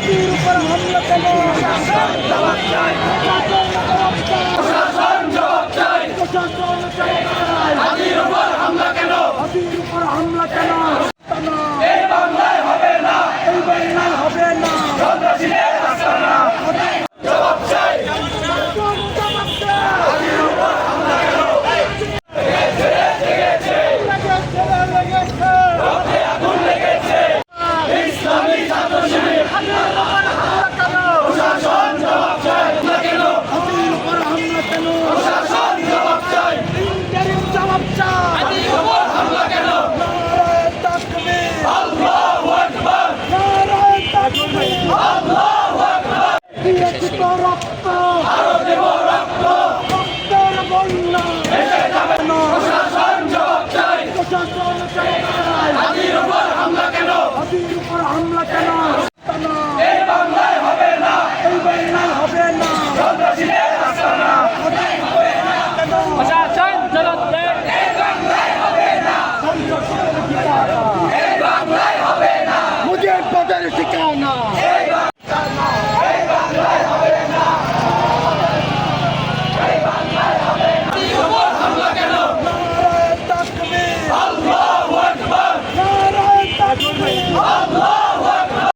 হাতির উপর হামলা কেন? জবাব চাই, প্রশাসন জবাব চাই, প্রশাসন জবাব চাই। হাতির উপর হামলা কেন? হাতির উপর হামলা কেন? এই বাংলায় হবে না, এই বাংলায় হবে না। সন্ত্রাসীদের আস্তানা। জবাব চাই, জবাব চাই। হাতির উপর হামলা কেন? লেগেছে, লেগেছে, লেগেছে। রথে আগুন লেগেছে, ইসলামী ছাত্র শিবির। হাতির উপর হামলা কেন? প্রশাসন জবাব চাই, হামলা কেন? হাতির উপর হামলা কেন? প্রশাসন জবাব চাই, ইন্টারিম জবাব চাই। হাতির উপর হামলা কেন? নারায়ে তাকবীর, আল্লাহু আকবার, নারায়ে তাকবীর। আল্লাহু আকবার। দিয়েছি তো রক্ত, আরো দেব রক্ত, রক্তের বন্যা। ভেসে যাবে না। প্রশাসন জবাব চাই, প্রশাসন জবাব চাই। হাতির উপর হামলা কেন? হাতির উপর হামলা কেন?